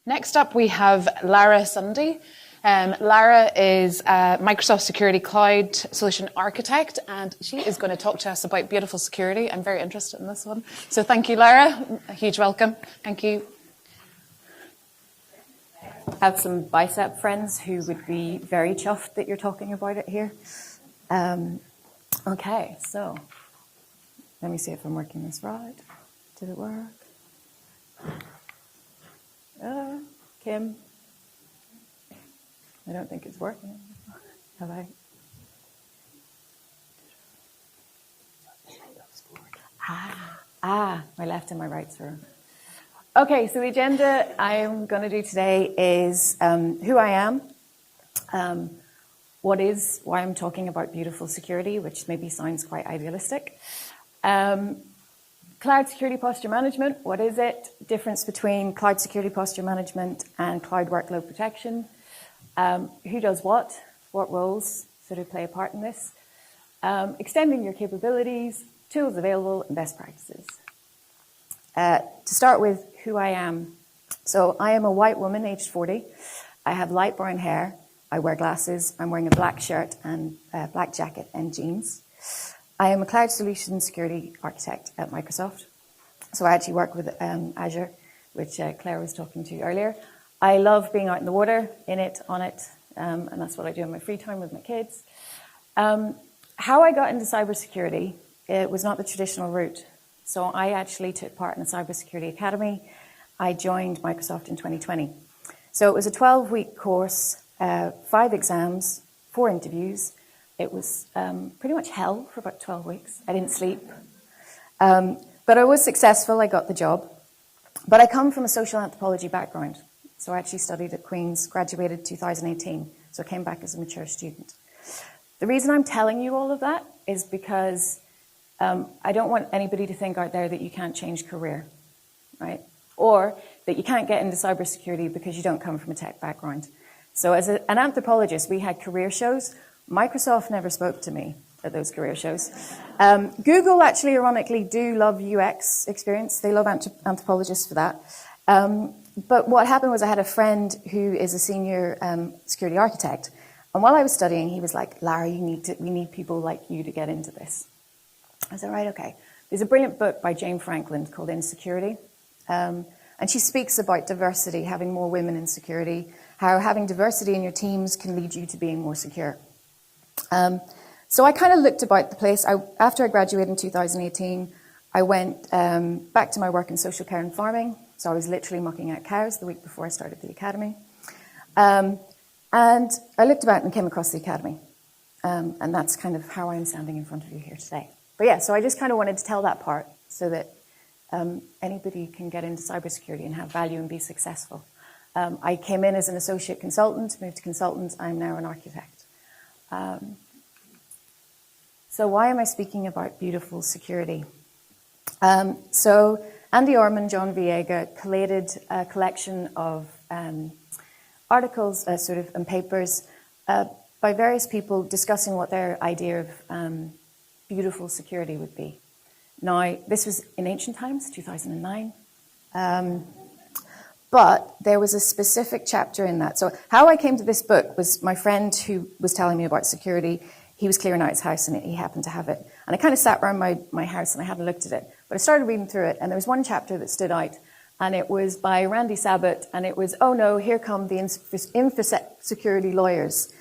Next up, we have Lara Sunday. Lara is a Microsoft Security Cloud Solution Architect, and she is going to talk to us about beautiful security. I'm very interested in this one. So thank you, Lara. A huge welcome. Thank you. I have some bicep friends who would be very chuffed that you're talking about it here. Okay, so let me see if I'm working this right. Did it work? Kim? I don't think it's working. Have I? My left and my right's wrong. Okay, so the agenda I'm going to do today is who I am, why I'm talking about beautiful security, which maybe sounds quite idealistic. Cloud security posture management, what is it? Difference between cloud security posture management and cloud workload protection. Who does what roles sort of play a part in this. Extending your capabilities, tools available, and best practices. To start with who I am. So I am a white woman, aged 40. I have light brown hair. I wear glasses. I'm wearing a black shirt and a black jacket and jeans. I am a cloud solution security architect at Microsoft. So I actually work with Azure, which Claire was talking to earlier. I love being out in the water, in it, on it, and that's what I do in my free time with my kids. How I got into cybersecurity, it was not the traditional route. So I actually took part in a cybersecurity academy. I joined Microsoft in 2020. So it was a 12-week course, 5 exams, 4 interviews. It was pretty much hell for about 12 weeks. I didn't sleep. But I was successful. I got the job. But I come from a social anthropology background. So I actually studied at Queen's, graduated 2018. So I came back as a mature student. The reason I'm telling you all of that is because I don't want anybody to think out there that you can't change career, right? Or that you can't get into cybersecurity because you don't come from a tech background. So as an anthropologist, we had career shows. Microsoft never spoke to me at those career shows. Google actually, ironically, do love UX experience. They love anthropologists for that. But what happened was I had a friend who is a senior security architect. And while I was studying, he was like, Lara, we need people like you to get into this. I said, right, okay. There's a brilliant book by Jane Franklin called Insecurity. And she speaks about diversity, having more women in security, how having diversity in your teams can lead you to being more secure. So I kind of looked about the place. After I graduated in 2018, I went back to my work in social care and farming. So I was literally mucking out cows the week before I started the academy. And I looked about and came across the academy. And that's kind of how I'm standing in front of you here today. But yeah, so I just kind of wanted to tell that part so that anybody can get into cybersecurity and have value and be successful. I came in as an associate consultant, moved to consultant. I'm now an architect. So why am I speaking about beautiful security? So Andy Orman, John Viega collated a collection of articles and papers by various people discussing what their idea of beautiful security would be. Now, this was in ancient times, 2009. But there was a specific chapter in that. So how I came to this book was my friend who was telling me about security. He was clearing out his house and he happened to have it. And I kind of sat around my house and I hadn't looked at it. But I started reading through it and there was one chapter that stood out. And it was by Randy Sabat. And it was, oh no, here come the infosec security lawyers.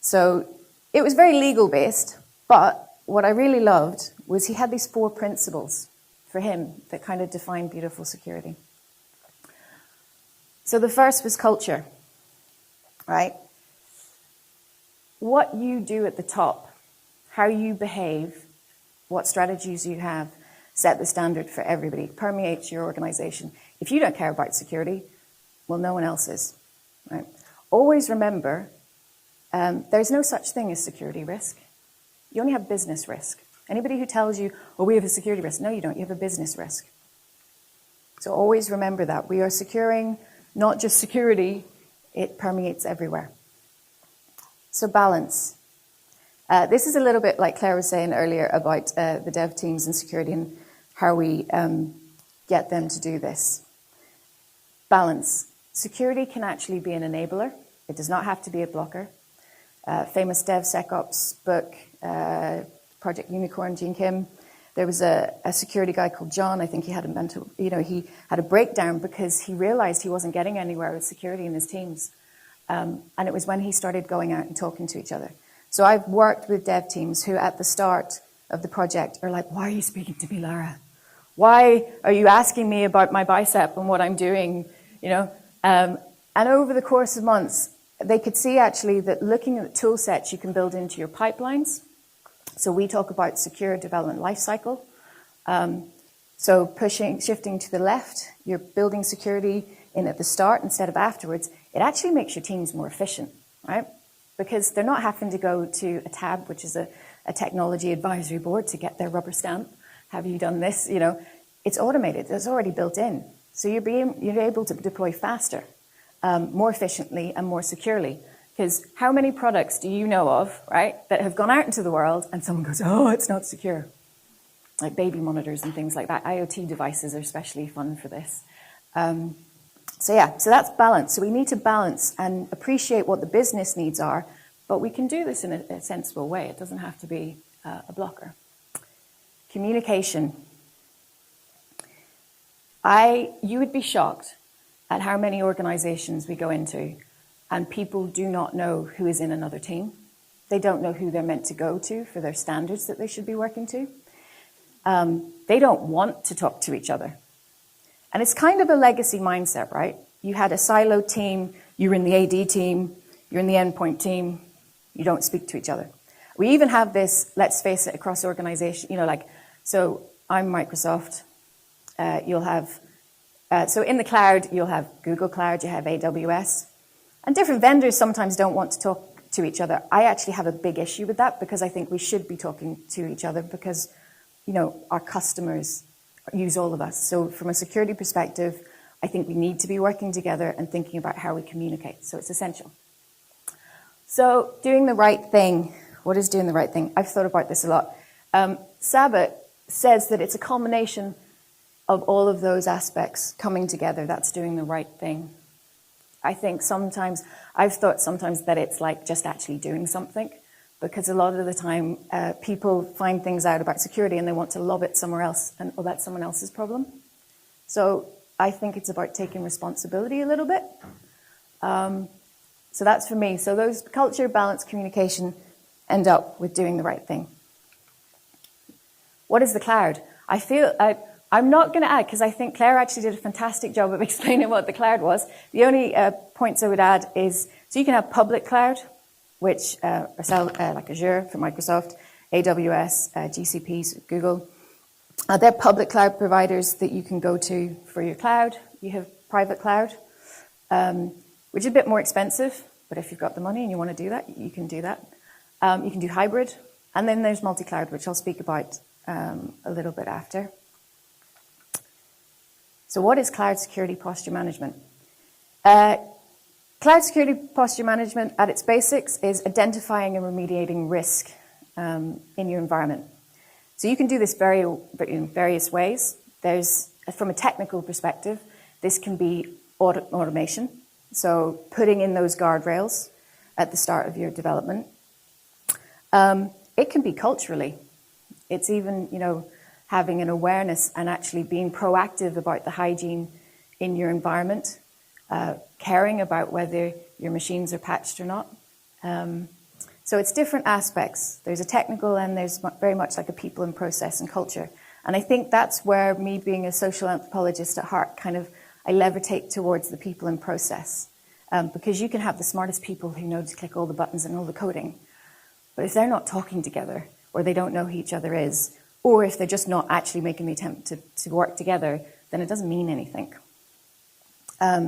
So it was very legal based. But what I really loved was he had these 4 principles for him that kind of defined beautiful security. So the first was culture, right? What you do at the top, how you behave, what strategies you have, set the standard for everybody, permeates your organization. If you don't care about security, well, no one else is, right? Always remember, there's no such thing as security risk. You only have business risk. Anybody who tells you, oh, we have a security risk. No, you don't. You have a business risk. So always remember that. We are securing not just security, it permeates everywhere. So balance. This is a little bit like Claire was saying earlier about the dev teams and security and how we get them to do this. balance. Security can actually be an enabler. It does not have to be a blocker. Famous DevSecOps book, Project Unicorn, Gene Kim. There was a security guy called John. I think he had a mental, he had a breakdown because he realized he wasn't getting anywhere with security in his teams. And it was when he started going out and talking to each other. So I've worked with dev teams who at the start of the project are like, why are you speaking to me, Lara? Why are you asking me about my bicep and what I'm doing? And over the course of months, they could see actually that looking at tool sets you can build into your pipelines. So we talk about secure development lifecycle. So shifting to the left, you're building security in at the start instead of afterwards. It actually makes your teams more efficient, right? Because they're not having to go to a tab, which is a technology advisory board, to get their rubber stamp. Have you done this? It's automated. It's already built in. So you're able to deploy faster, more efficiently, and more securely. Because how many products do you know of, right, that have gone out into the world and someone goes, oh, it's not secure? Like baby monitors and things like that. IoT devices are especially fun for this. So that's balance. So we need to balance and appreciate what the business needs are, but we can do this in a sensible way. It doesn't have to be a blocker. Communication. You would be shocked at how many organizations we go into and people do not know who is in another team. They don't know who they're meant to go to for their standards that they should be working to. They don't want to talk to each other. And it's kind of a legacy mindset, right? You had a siloed team, you were in the AD team, you're in the endpoint team, you don't speak to each other. We even have this, let's face it, across organization, so I'm Microsoft, you'll have, so in the cloud, you'll have Google Cloud, you have AWS, and different vendors sometimes don't want to talk to each other. I actually have a big issue with that because I think we should be talking to each other because, our customers use all of us. So from a security perspective, I think we need to be working together and thinking about how we communicate. So it's essential. So doing the right thing. What is doing the right thing? I've thought about this a lot. Sabbath says that it's a combination of all of those aspects coming together. That's doing the right thing. I think I've thought sometimes that it's like just actually doing something, because a lot of the time people find things out about security and they want to lob it somewhere else, and that's someone else's problem. So I think it's about taking responsibility a little bit. So that's for me. So those culture, balance, communication end up with doing the right thing. What is the cloud? I'm not going to add, because I think Claire actually did a fantastic job of explaining what the cloud was. The only points I would add is, so you can have public cloud, which are like Azure for Microsoft, AWS, GCP, Google. They're public cloud providers that you can go to for your cloud. You have private cloud, which is a bit more expensive, but if you've got the money and you want to do that, you can do that. You can do hybrid. And then there's multi-cloud, which I'll speak about a little bit after. So what is cloud security posture management? Cloud security posture management at its basics is identifying and remediating risk in your environment. So you can do this in various ways. From a technical perspective, this can be automation. So putting in those guardrails at the start of your development. It can be culturally. It's even, having an awareness and actually being proactive about the hygiene in your environment, caring about whether your machines are patched or not. So it's different aspects. There's a technical and there's very much like a people and process and culture. And I think that's where me being a social anthropologist at heart, I levitate towards the people and process. Because you can have the smartest people who know to click all the buttons and all the coding. But if they're not talking together, or they don't know who each other is, or if they're just not actually making the attempt to work together, then it doesn't mean anything.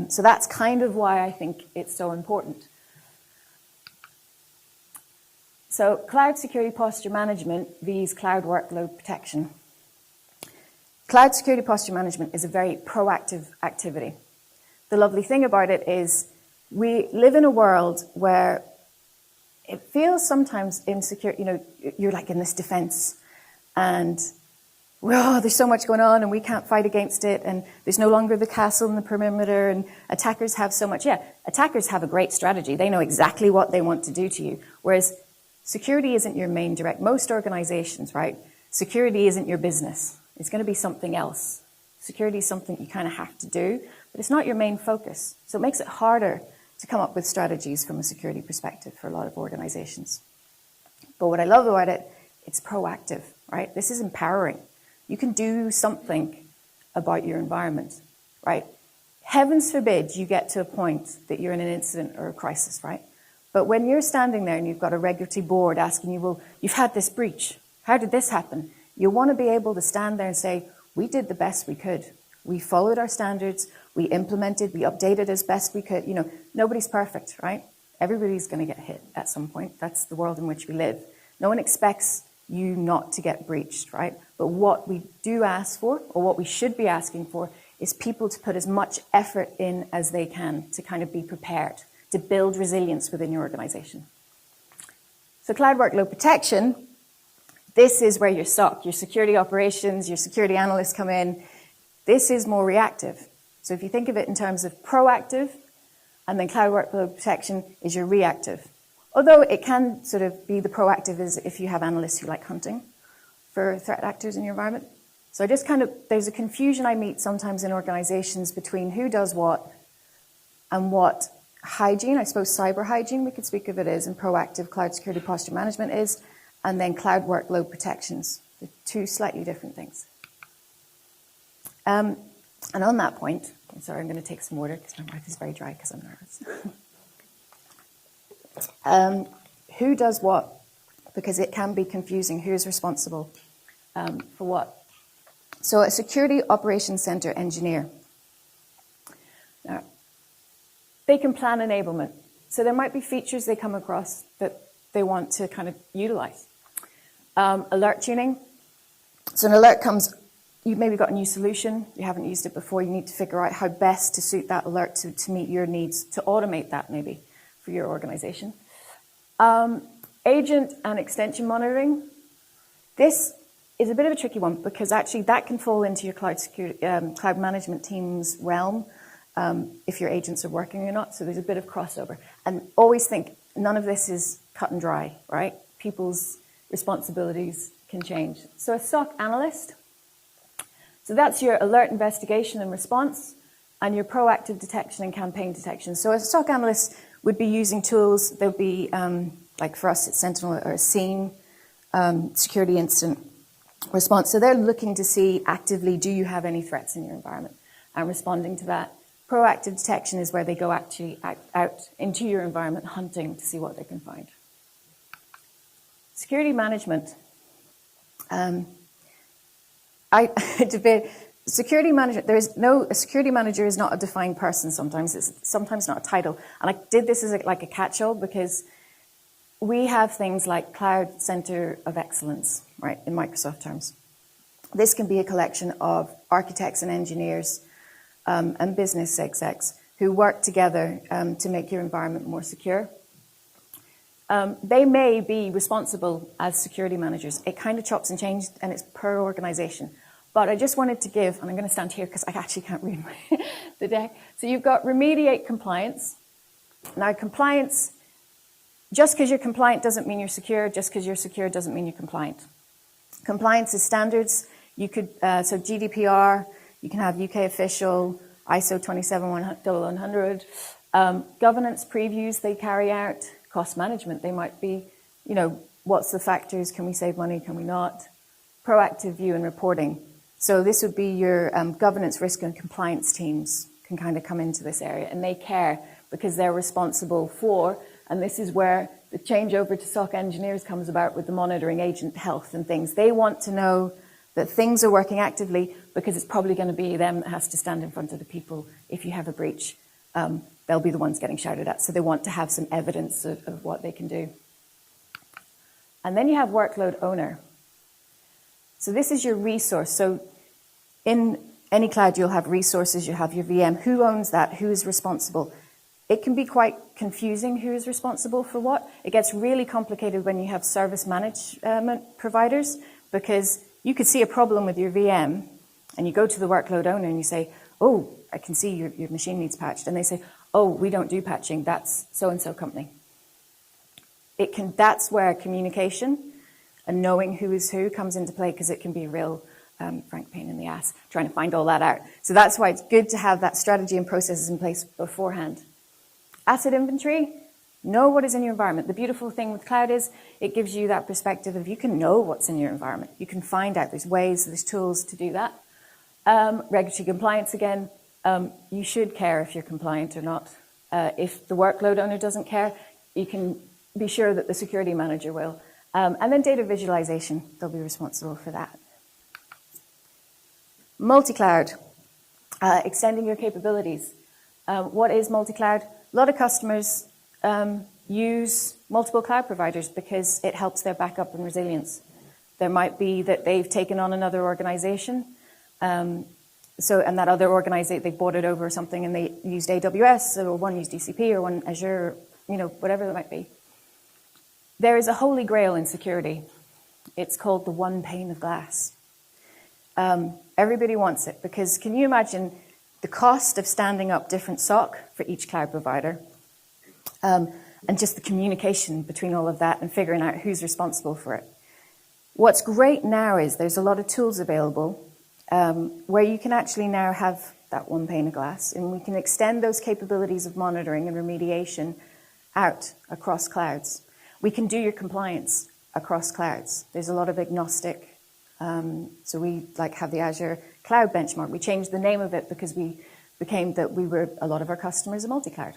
So that's kind of why I think it's so important. So cloud security posture management vs. cloud workload protection. Cloud security posture management is a very proactive activity. The lovely thing about it is we live in a world where it feels sometimes insecure, you're like in this defense. And well, there's so much going on and we can't fight against it, and there's no longer the castle and the perimeter, and attackers have so much. Yeah, attackers have a great strategy. They know exactly what they want to do to you. Whereas security isn't your main direct. Most organizations, right? Security isn't your business. It's going to be something else. Security is something you kind of have to do, but it's not your main focus. So it makes it harder to come up with strategies from a security perspective for a lot of organizations. But what I love about it, it's proactive, right? This is empowering. You can do something about your environment, right? Heavens forbid you get to a point that you're in an incident or a crisis, right? But when you're standing there and you've got a regulatory board asking you, well, you've had this breach. How did this happen? You want to be able to stand there and say, we did the best we could. We followed our standards. We implemented. We updated as best we could. You know, nobody's perfect, right? Everybody's going to get hit at some point. That's the world in which we live. No one expects you not to get breached, right? But what we do ask for, or what we should be asking for, is people to put as much effort in as they can to kind of be prepared, to build resilience within your organization. So cloud workload protection, this is where your SOC, your security operations, your security analysts come in. This is more reactive. So if you think of it in terms of proactive, and then cloud workload protection is your reactive. Although it can sort of be the proactive is if you have analysts who like hunting for threat actors in your environment. So I just kind of, there's a confusion I meet sometimes in organizations between who does what and what hygiene, I suppose cyber hygiene, we could speak of it as, and proactive cloud security posture management is, and then cloud workload protections. They're two slightly different things. And on that point, I'm sorry, I'm going to take some water because my mouth is very dry because I'm nervous. Who does what? Because it can be confusing. Who's responsible for what? So a security operations center engineer. Now, they can plan enablement. So there might be features they come across that they want to kind of utilize. Alert tuning. So an alert comes, you've maybe got a new solution, you haven't used it before, you need to figure out how best to suit that alert to meet your needs, to automate that maybe for your organization. Agent and extension monitoring. This is a bit of a tricky one because actually that can fall into your cloud security, cloud management team's realm if your agents are working or not. So there's a bit of crossover. And always think none of this is cut and dry, right? People's responsibilities can change. So a SOC analyst. So that's your alert investigation and response and your proactive detection and campaign detection. So a SOC analyst would be using tools. There'll be, like for us, it's Sentinel or SIEM, security incident response. So they're looking to see actively, do you have any threats in your environment? And responding to that. Proactive detection is where they go actually out into your environment hunting to see what they can find. Security management. Security management, a security manager is not a defined person sometimes. It's sometimes not a title. And I did this as like a catch-all because we have things like Cloud Center of Excellence, right, in Microsoft terms. This can be a collection of architects and engineers and business execs who work together to make your environment more secure. They may be responsible as security managers. It kind of chops and changes, and it's per organization. But I just wanted to give, and I'm going to stand here because I actually can't read the deck. So you've got remediate compliance. Now compliance, just because you're compliant doesn't mean you're secure. Just because you're secure doesn't mean you're compliant. Compliance is standards. You could, so GDPR, you can have UK official, ISO 27100, governance previews they carry out, cost management, they might be, you know, what's the factors, can we save money, can we not? Proactive view and reporting. So this would be your governance, risk and compliance teams can kind of come into this area, and they care because they're responsible for, and this is where the changeover to SOC engineers comes about with the monitoring agent health and things. They want to know that things are working actively because it's probably going to be them that has to stand in front of the people. If you have a breach, they'll be the ones getting shouted at. So they want to have some evidence of what they can do. And then you have workload owner. So this is your resource. So in any cloud, you'll have resources, you have your VM. Who owns that? Who is responsible? It can be quite confusing who is responsible for what. It gets really complicated when you have service management providers because You could see a problem with your VM, and you go to the workload owner and you say, oh, I can see your machine needs patched. And they say, oh, we don't do patching, that's so-and-so company. That's where communication and knowing who is who comes into play, because it can be a real, frank pain in the ass trying to find all that out. So that's why it's good to have that strategy and processes in place beforehand. Asset inventory, know what is in your environment. The beautiful thing with cloud is it gives you that perspective of you can know what's in your environment. You can find out, there's ways, there's tools to do that. Regulatory compliance again, you should care if you're compliant or not. If the workload owner doesn't care, you can be sure that the security manager will. And then data visualization, they'll be responsible for that. Multi-cloud, extending your capabilities. What is multi-cloud? A lot of customers use multiple cloud providers because it helps their backup and resilience. There might be that they've taken on another organization, and that other organization, they bought it over or something, and they used AWS, or one used GCP, or one Azure, whatever it might be. There is a holy grail in security. It's called the one pane of glass. Everybody wants it, because can you imagine the cost of standing up different SOC for each cloud provider, and just the communication between all of that and figuring out who's responsible for it. What's great now is there's a lot of tools available where you can actually now have that one pane of glass, and we can extend those capabilities of monitoring and remediation out across clouds. We can do your compliance across clouds. There's a lot of agnostic. So we have the Azure Cloud Benchmark. We changed the name of it because we became that a lot of our customers are multi-cloud.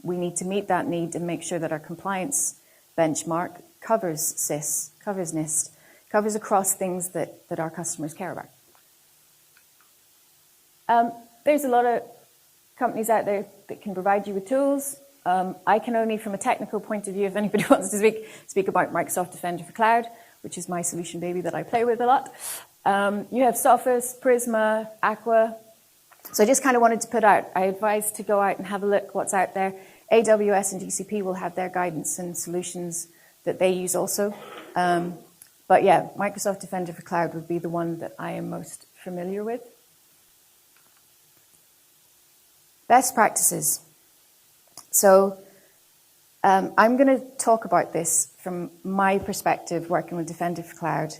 We need to meet that need and make sure that our compliance benchmark covers SIS, covers NIST, covers across things that our customers care about. There's a lot of companies out there that can provide you with tools. I can only, from a technical point of view, if anybody wants to speak about Microsoft Defender for Cloud, which is my solution baby that I play with a lot. You have Sophos, Prisma, Aqua. So I just kind of wanted to put out, I advise to go out and have a look what's out there. AWS and GCP will have their guidance and solutions that they use also. But yeah, Microsoft Defender for Cloud would be the one that I am most familiar with. Best practices. So I'm going to talk about this from my perspective working with Defender for Cloud.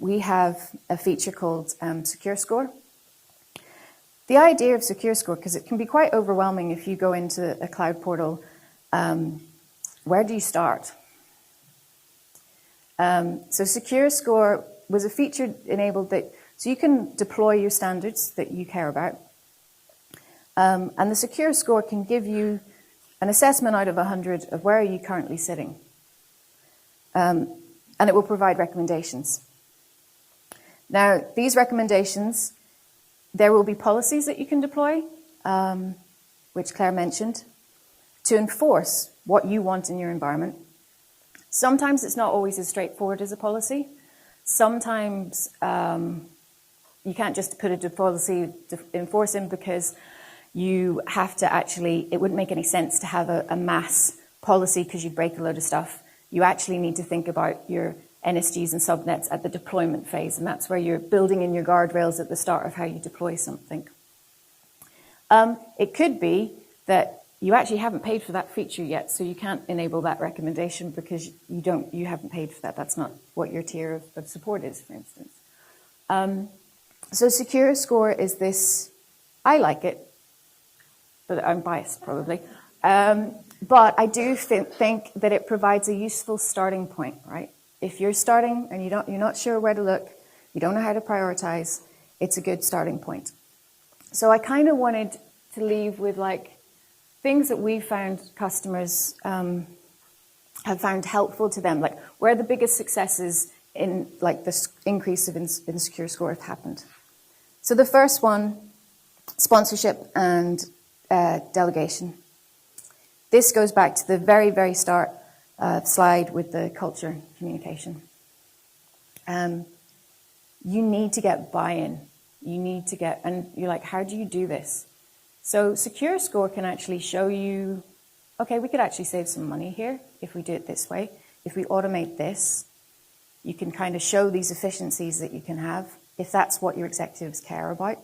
We have a feature called Secure Score. The idea of Secure Score, because it can be quite overwhelming if you go into a cloud portal, where do you start? So Secure Score was a feature enabled so you can deploy your standards that you care about. And the Secure Score can give you an assessment out of 100 of where are you currently sitting. And it will provide recommendations. Now, these recommendations, there will be policies that you can deploy, which Claire mentioned, to enforce what you want in your environment. Sometimes it's not always as straightforward as a policy. Sometimes you can't just put a policy to enforce them because you have to actually, it wouldn't make any sense to have a mass policy because you'd break a load of stuff. You actually need to think about your NSGs and subnets at the deployment phase, and that's where you're building in your guardrails at the start of how you deploy something. It could be that you actually haven't paid for that feature yet, so you can't enable that recommendation because you haven't paid for that. That's not what your tier of support is, for instance. So Secure Score is this, I like it, but I'm biased probably. But I do think that it provides a useful starting point, right? If you're starting and you're not sure where to look, you don't know how to prioritize, it's a good starting point. So I kind of wanted to leave with things that we found customers have found helpful to them, where the biggest successes in the increase in Secure Score have happened. So the first one, sponsorship and delegation. This goes back to the very, very start slide with the culture communication. You need to get buy-in. And you're like, how do you do this? So Secure Score can actually show you, okay, we could actually save some money here if we do it this way. If we automate this, You can kind of show these efficiencies that you can have if that's what your executives care about.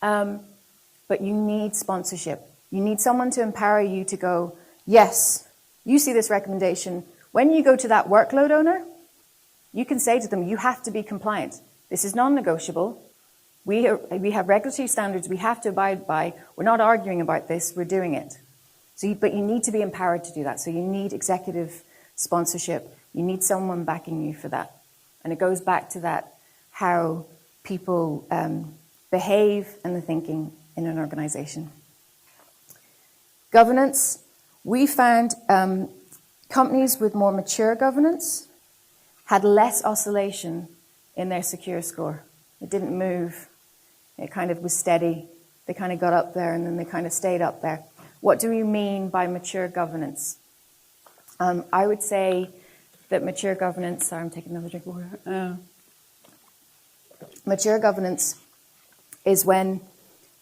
But you need sponsorship. You need someone to empower you to go, yes, you see this recommendation. When you go to that workload owner, you can say to them, you have to be compliant. This is non-negotiable. We have regulatory standards we have to abide by. We're not arguing about this, we're doing it. But you need to be empowered to do that. So you need executive sponsorship. You need someone backing you for that. And it goes back to that, how people behave and the thinking in an organization. Governance. We found companies with more mature governance had less oscillation in their secure score. It didn't move. It kind of was steady. They kind of got up there and then they kind of stayed up there. What do we mean by mature governance? I would say that mature governance, sorry, I'm taking another drink of water. Mature governance is when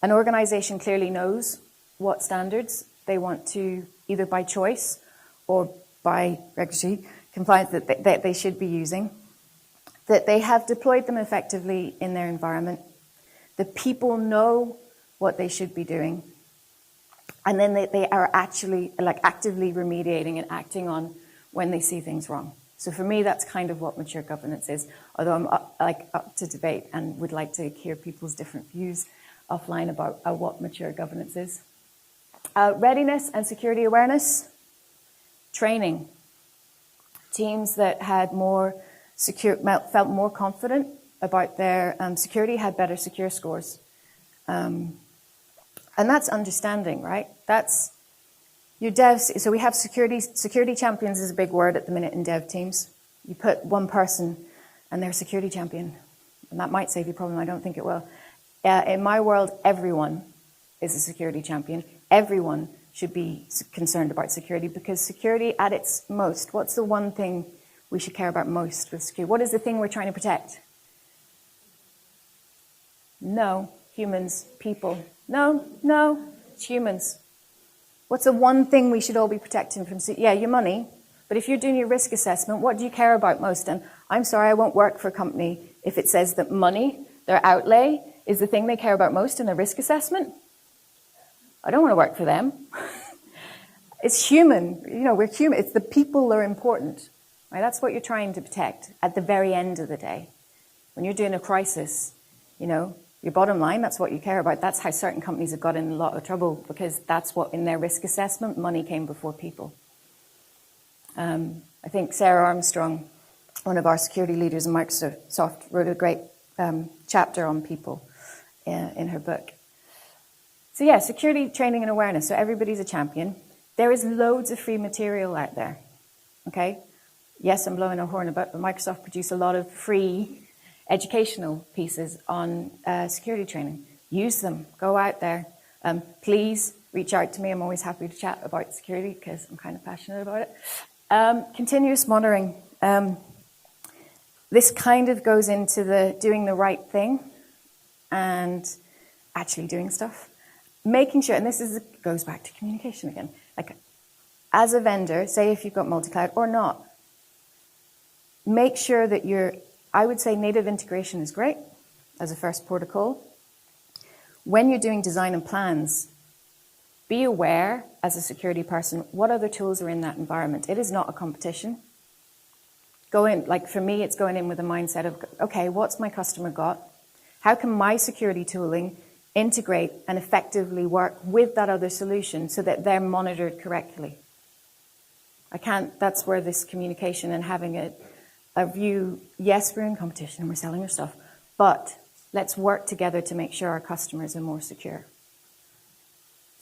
an organization clearly knows what standards they want to, either by choice or by regulatory compliance, that they should be using, that they have deployed them effectively in their environment, the people know what they should be doing, and then they are actually actively remediating and acting on when they see things wrong. So for me, that's kind of what mature governance is, although I'm up to debate and would like to hear people's different views offline about what mature governance is. Readiness and security awareness. Training. Teams that had more felt more confident about their security had better secure scores. And that's understanding, right? That's your devs. So we have security champions is a big word at the minute in dev teams. You put one person and they're a security champion. And that might save you a problem. I don't think it will. In my world, everyone is a security champion. Everyone should be concerned about security, because security at its most, what's the one thing we should care about most with security? What is the thing we're trying to protect? No, humans, people. No, it's humans. What's the one thing we should all be protecting from? Yeah, your money. But if you're doing your risk assessment, what do you care about most? And I'm sorry, I won't work for a company if it says that money, their outlay, is the thing they care about most in their risk assessment. I don't want to work for them. It's human. We're human. It's the people that are important. Right? That's what you're trying to protect at the very end of the day. When you're doing a crisis, your bottom line, that's what you care about. That's how certain companies have got in a lot of trouble, because that's what, in their risk assessment, money came before people. I think Sarah Armstrong, one of our security leaders in Microsoft, wrote a great chapter on people in her book. So yeah, security training and awareness. So everybody's a champion. There is loads of free material out there. Okay? Yes, I'm blowing a horn about, but Microsoft produce a lot of free educational pieces on security training. Use them. Go out there. Please reach out to me. I'm always happy to chat about security because I'm kind of passionate about it. Continuous monitoring. This kind of goes into the doing the right thing and actually doing stuff. Making sure, and goes back to communication again. Like, as a vendor, say if you've got multi-cloud or not, make sure that I would say native integration is great as a first protocol. When you're doing design and plans, be aware as a security person what other tools are in that environment. It is not a competition. Go in, for me, it's going in with a mindset of, okay, what's my customer got? How can my security tooling integrate and effectively work with that other solution so that they're monitored correctly? That's where this communication and having a view, yes, we're in competition and we're selling our stuff, but let's work together to make sure our customers are more secure.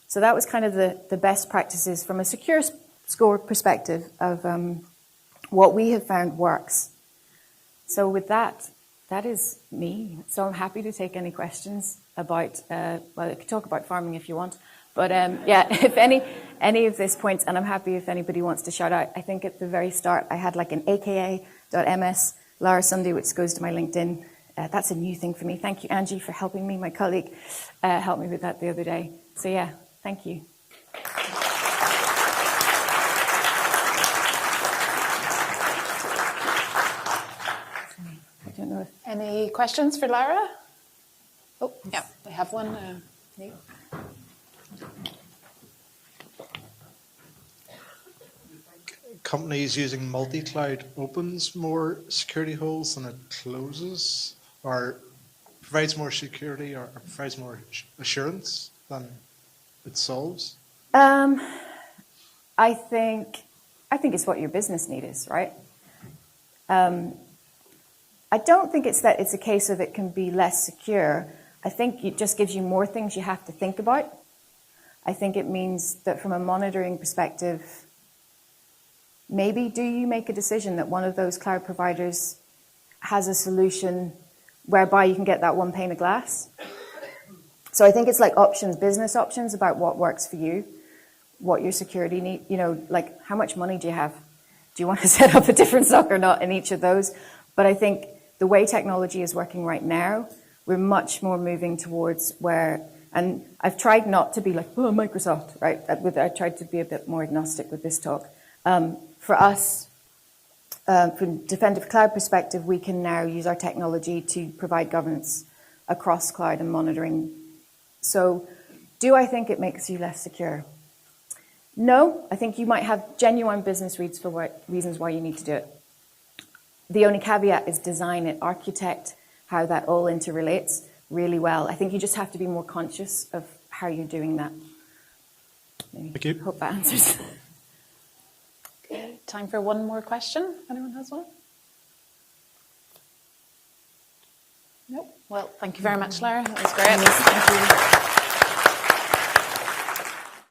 So that was kind of the best practices from a secure score perspective of what we have found works. So with that is me. So I'm happy to take any questions about, I could talk about farming if you want, but if any of this points, and I'm happy if anybody wants to shout out. I think at the very start I had an aka.ms, Lara Sunday, which goes to my LinkedIn. That's a new thing for me. Thank you, Angie, for helping me. My colleague helped me with that the other day. So yeah, thank you. Any questions for Lara? Oh, yeah, we have one. Nate. Companies using multi-cloud opens more security holes than it closes, or provides more security, or provides more assurance than it solves? I think it's what your business need is, right? I don't think it's that it's a case of it can be less secure. I think it just gives you more things you have to think about. I think it means that from a monitoring perspective, maybe do you make a decision that one of those cloud providers has a solution whereby you can get that one pane of glass? So I think it's like options, business options about what works for you, what your security need, like how much money do you have? Do you want to set up a different SOC or not in each of those? But I think the way technology is working right now, we're much more moving towards where, and I've tried not to be like, oh, Microsoft, right? I tried to be a bit more agnostic with this talk. For us, from Defender for Cloud perspective, we can now use our technology to provide governance across cloud and monitoring. So do I think it makes you less secure? No, I think you might have genuine business reasons why you need to do it. The only caveat is design it, architect how that all interrelates really well. I think you just have to be more conscious of how you're doing that. Thank you. Hope that answers. Okay, time for one more question. Anyone has one? No? Well, thank you very much, Lara. That was great. Thank you.